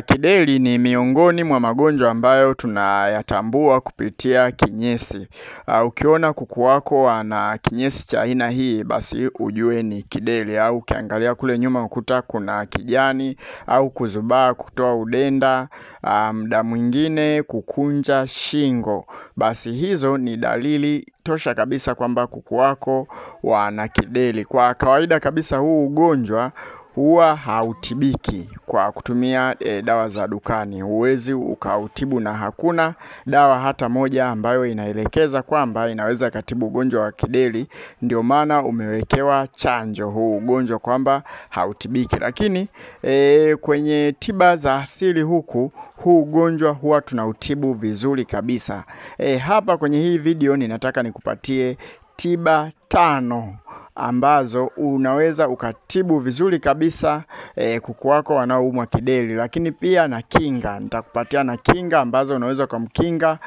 Kideri ni miongoni mwa magonjwa ambayo tunayatambua kupitia kinyesi. Ukiona kuku wako ana kinyesi cha aina hii, basi ujue ni kideri. Au ukiangalia kule nyuma ukuta kuna kijani au kuzubaa kutoa udenda, muda mwingine kukunja shingo. Basi hizo ni dalili tosha kabisa kwamba kuku wako wana kideri. Kwa kawaida kabisa huu ugonjwa huwa hautibiki kwa kutumia dawa za dukani. Huwezi ukautibu na hakuna dawa hata moja ambayo inaelekeza kwamba inaweza katibu ugonjwa wa kideri. Ndio maana umewekewa chanjo huu ugonjwa kwamba hautibiki. Lakini kwenye tiba za asili huu ugonjwa huwa tunautibu vizuri kabisa. Hapa kwenye hii video ninataka nikupatie tiba 5 ambazo unaweza ukatibu vizuri kabisa kuku wako wanaoumwa kideri. Lakini pia na kinga, nitakupatia na kinga ambazo unaweza kumkinga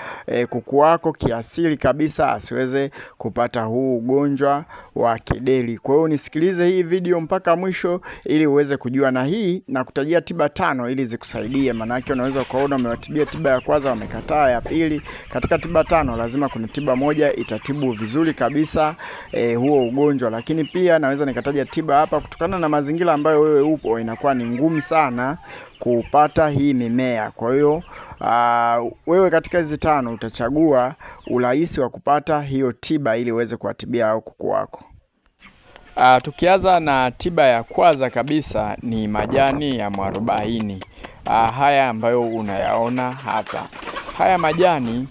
kuku wako kiasili kabisa asiweze kupata huu ugonjwa wa kideri. Kwa hiyo nisikilize hii video mpaka mwisho ili uweze kujua, na hii nakutajia tiba 5 ili zikusaidie. Maana yake unaweza kuona umewatibia tiba ya kwanza wamekataa, ya pili. Katika tiba 5 lazima kuna tiba moja itatibu vizuri kabisa huo ugonjwa. Lakini pia naweza nikataja tiba hapa kutokana na mazingira ambayo wewe upo, inakuwa ni ngumu sana kupata hii mimea. Kwa hiyo wewe katika hizi 5 utachagua urahisi wa kupata hiyo tiba ili uweze kuwatibia hao kuku wako. Tukianza na tiba ya kwanza kabisa ni majani ya mwarobaini. Haya ambayo unayaona hapa. Haya majani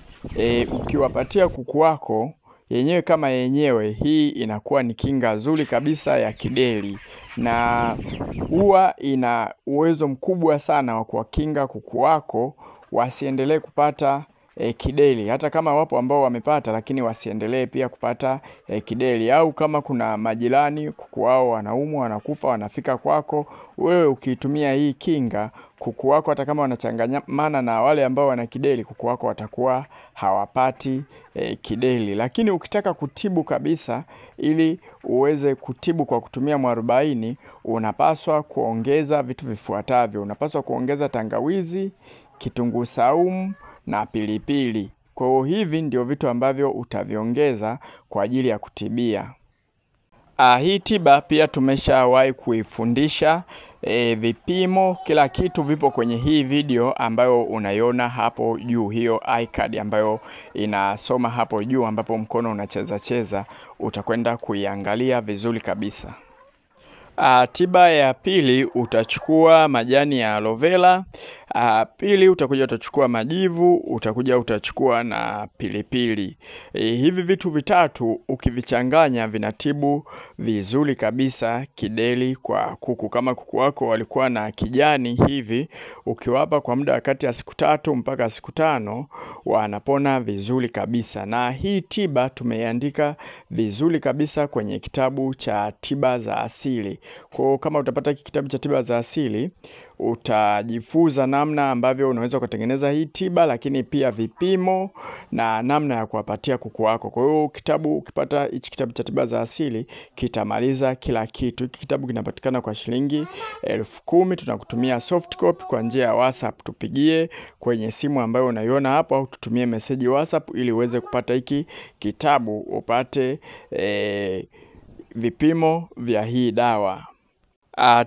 ukiwapatia kuku wako yenyewe kama yenyewe, hii inakuwa ni kinga nzuri kabisa ya kideri, na huwa ina uwezo mkubwa sana wa kuwakinga kuku wako wasiendelee kupata kideri. Hata kama wapo ambao wamepata, lakini wasiendelee pia kupata kideri. Au kama kuna majirani kuku wao wanaumwa, wanakufa, wanafika kwako, wewe ukitumia hii kinga, kuku wako hata kama wanachanganyana na wale ambao wana kideri, kuku wako watakuwa hawapati kideri. Lakini ukitaka kutibu kabisa, ili uweze kutibu kwa kutumia mwarobaini, unapaswa kuongeza vitu vifuatavyo. Unapaswa kuongeza tangawizi, kitunguu saumu na pilipili. Kwa hiyo hivi ndio vitu ambavyo utaviongeza kwa ajili ya kutibia. Hii tiba pia tumeshawahi kuifundisha. Vipimo, kila kitu vipo kwenye hii video ambayo unaiona hapo juu, hiyo iCard ambayo inasoma hapo juu ambapo mkono unacheza cheza, utakwenda kuiangalia vizuri kabisa. Tiba ya pili, utachukua majani ya aloe vera. Pili utachukua majivu, utachukua na pilipili. Hivi vitu vitatu ukivichanganya vinatibu vizuri kabisa kideri kwa kuku. Kama kuku wako walikuwa na kijani hivi, ukiwapa kwa muda kati ya siku 3 mpaka siku 5, wanapona vizuri kabisa. Na hii tiba tumeiandika vizuri kabisa kwenye kitabu cha tiba za asili. Kwa kama utapata kitabu cha tiba za asili, utajifunza namna ambavyo unaweza kutengeneza hii tiba, lakini pia vipimo na namna ya kuwapatia kuku wako. Kwa hiyo ukipata hichi kitabu cha tiba za asili, kitamaliza kila kitu. Hiki kitabu kinapatikana kwa shilingi 10,000. Tunakutumia soft copy kwa njia ya WhatsApp. Tupigie kwenye simu ambayo unaiona hapo, au tutumie message WhatsApp ili uweze kupata hiki kitabu, upate vipimo vya hii dawa.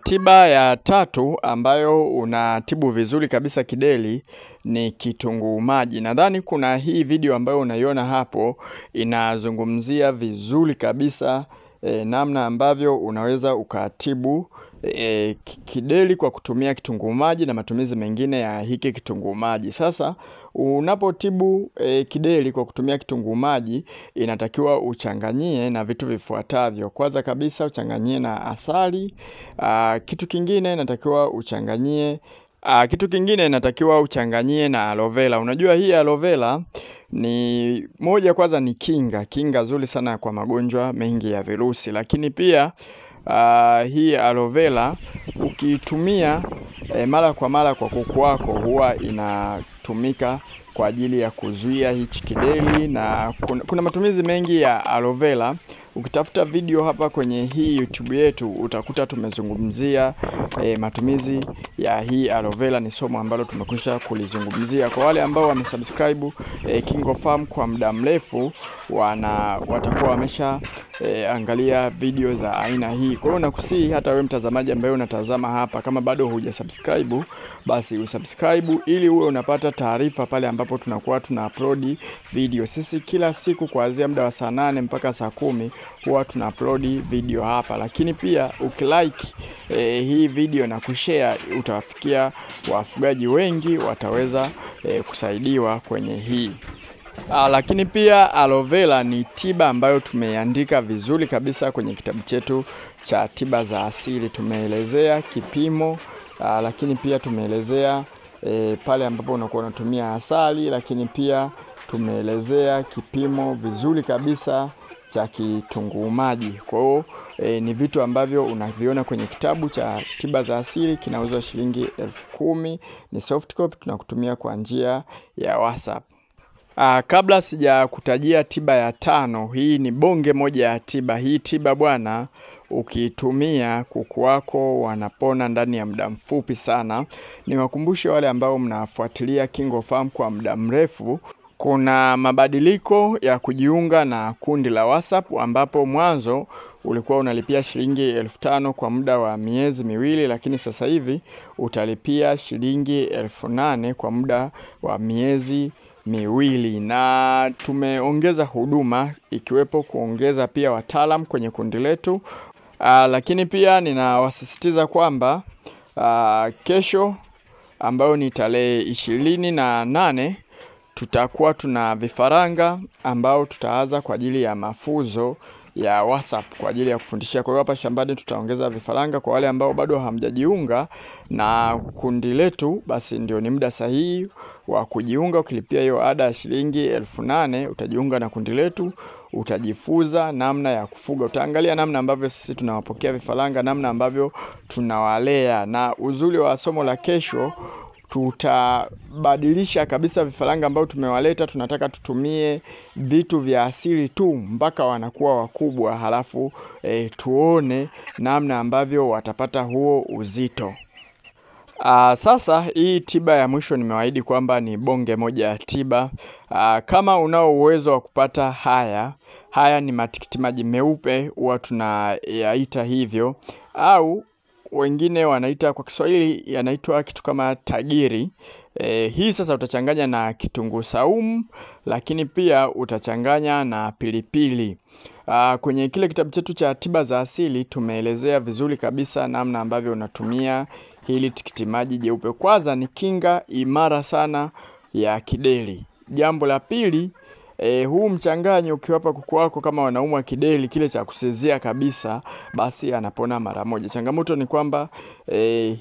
Tiba ya 3 ambayo unatibu vizuri kabisa kideri ni kitunguu maji. Nadhani kuna hii video ambayo unaiona hapo inazungumzia vizuri kabisa namna ambavyo unaweza ukatibu kideri kwa kutumia kitunguu maji na matumizi mengine ya hiki kitunguu maji. Sasa unapotibu kideri kwa kutumia kitunguu maji, inatakiwa uchanganyie na vitu vifuatavyo. Kwanza kabisa uchanganyie na asali. Kitu kingine inatakiwa uchanganyie na aloe vera. Unajua hii aloe vera ni moja, kwanza ni kinga nzuri sana kwa magonjwa mengi ya virusi. Lakini pia hii aloe vera ukitumia mara kwa mara kwa kuku wako, huwa inatumika kwa ajili ya kuzuia hichi kideri. Na kuna matumizi mengi ya aloe vera Ukitafuta video hapa kwenye hii YouTube yetu utakuta tumezungumzia matumizi ya hii aloe vera. Ni somo ambalo tumekwisha kulizungumzia. Kwa wale ambao wamesubscribe KingoFarm kwa muda mrefu watakuwa wamesha angalia video za aina hii. Kwa hiyo nakusihi hata wewe mtazamaji ambaye unatazama hapa, kama bado hujasubscribe basi usubscribe ili uwe unapata taarifa pale ambapo tunakuwa tuna-upload video. Sisi kila siku kuanzia muda wa saa 8 mpaka saa 10 huwa tuna-upload video hapa. Lakini pia ukilike hii video na kushare utawafikia wafugaji wengi, wataweza kusaidiwa kwenye hii. Lakini pia aloe vera ni tiba ambayo tumeandika vizuri kabisa kwenye kitabu chetu cha tiba za asili. Tumeelezea kipimo, lakini pia tumeelezea pale ambapo unakuwa unatumia asali, lakini pia tumeelezea kipimo vizuri kabisa cha kitunguu maji. Kwa hiyo ni vitu ambavyo unaviona kwenye kitabu cha tiba za asili, kinauzwa shilingi 10,000. Ni soft copy, tunakutumia kwa njia ya WhatsApp. Kabla sija kutajia tiba ya 5, hii ni bonge moja ya tiba. Hii tiba bwana, ukitumia kuku wako wanapona ndani ya muda mfupi sana. Niwakumbushe wale ambao mnafuatilia KingoFarm kwa muda mrefu, kuna mabadiliko ya kujiunga na kundi la WhatsApp, ambapo mwanzo ulikuwa unalipia shilingi 5,000 kwa muda wa miezi miwili, lakini sasa hivi utalipia shilingi 8,000 kwa muda wa miezi miwili. Na tumeongeza huduma ikiwepo kuongeza pia wataalam kwenye kundi letu. Lakini pia ninawasisitiza kwamba kesho ambayo ni tarehe 28 tutakuwa tuna vifaranga ambao tutaanza kwa ajili ya mafunzo ya WhatsApp kwa ajili ya kufundishia. Kwa hiyo hapa shambani tutaongeza vifaranga. Kwa wale ambao bado hamjajiunga na kundi letu, basi ndio ni muda sahihi wa kujiunga. Ukilipia hiyo ada ya shilingi 8,000 utajiunga na kundi letu, utajifunza namna ya kufuga. Utaangalia namna ambavyo sisi tunawapokea vifaranga, namna ambavyo tunawalea. Na uzuri wa somo la kesho, tutabadilisha kabisa vifaranga ambao tumewaleta. Tunataka tutumie vitu vya asili tu mpaka wanakuwa wakubwa, halafu tuone namna ambavyo watapata huo uzito. Sasa hii tiba ya mwisho nimewaahidi kwamba ni bonge moja ya tiba. Kama unao uwezo wa kupata haya ni matikiti maji meupe, huwa tunayaita hivyo, au wengine wanaita kwa Kiswahili yanaitwa kitu kama tagiri. Hii sasa utachanganya na kitunguu saumu, lakini pia utachanganya na pilipili. Kwenye kile kitabu chetu cha tiba za asili tumeelezea vizuri kabisa namna ambavyo unatumia hili tikiti maji jeupe. Kwanza ni kinga imara sana ya kideri. Jambo la pili, huu mchanganyo ukiwapa kuku wako kama wanaumwa kideri kile cha kusezea kabisa, basi anapona mara moja. Changamoto ni kwamba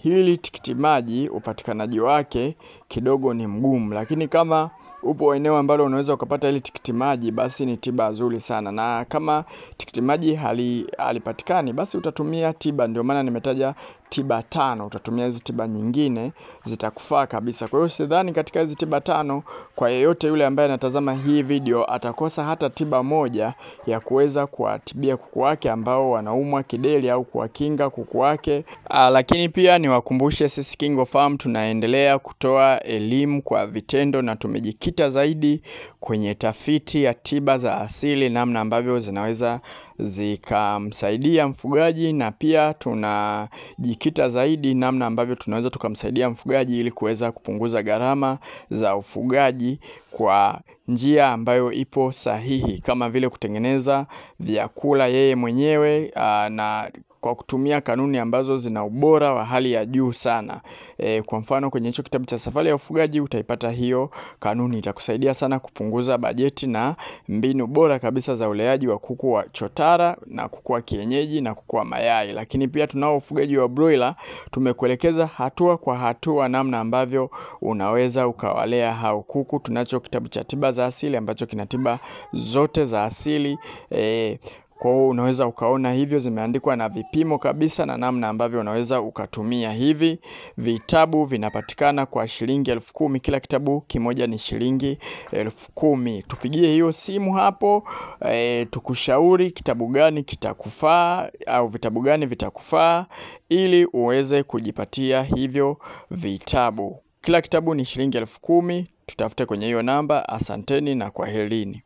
hili tikiti maji upatikanaji wake kidogo ni mgumu, lakini kama upo eneo ambalo unaweza ukapata hili tikiti maji, basi ni tiba nzuri sana. Na kama tikiti maji halipatikani, basi utatumia tiba, ndio maana nimetaja tiba 5. Utatumia hizi tiba nyingine zitakufaa kabisa. Kwa hiyo sidhani katika hizi tiba 5 kwa yeyote yule ambaye anatazama hii video atakosa hata tiba moja ya kuweza kuwatibia kuku wake ambao wanaumwa kideri au kuwakinga kuku wake. Lakini pia niwakumbushe sisi KingoFarm tunaendelea kutoa elimu kwa vitendo, na tumejikita zaidi kwenye tafiti ya tiba za asili, namna ambavyo zinaweza zikamsaidia mfugaji, na pia tunajikita zaidi namna ambavyo tunaweza tukamsaidia mfugaji ili kuweza kupunguza gharama za ufugaji kwa njia ambayo ipo sahihi, kama vile kutengeneza vyakula yeye mwenyewe na kwa kutumia kanuni ambazo zina ubora wa hali ya juu sana. Kwa mfano kwenye hicho kitabu cha safari ya ufugaji utaipata hiyo kanuni. Itakusaidia sana kupunguza bajeti na mbinu bora kabisa za uleaji wa kuku wa chotara na kuku wa kienyeji na kuku wa mayai. Lakini pia tunao ufugaji wa broiler, tumekuelekeza hatua kwa hatua namna ambavyo unaweza ukawalea hao kuku. Tunacho kitabu cha tiba za asili ambacho kinatiba zote za asili. Kwa hiyo unaweza ukaona hivyo zimeandikwa na vipimo kabisa na namna ambavyo unaweza ukatumia. Hivi vitabu vinapatikana kwa shilingi 10,000. Kila kitabu kimoja ni shilingi 10,000. Tupigie hiyo simu hapo, tukushauri kitabu gani kitakufaa au vitabu gani vitakufaa ili uweze kujipatia hivyo vitabu. Kila kitabu ni shilingi 10,000. Tutafute kwenye hiyo namba. Asanteni na kwaherini.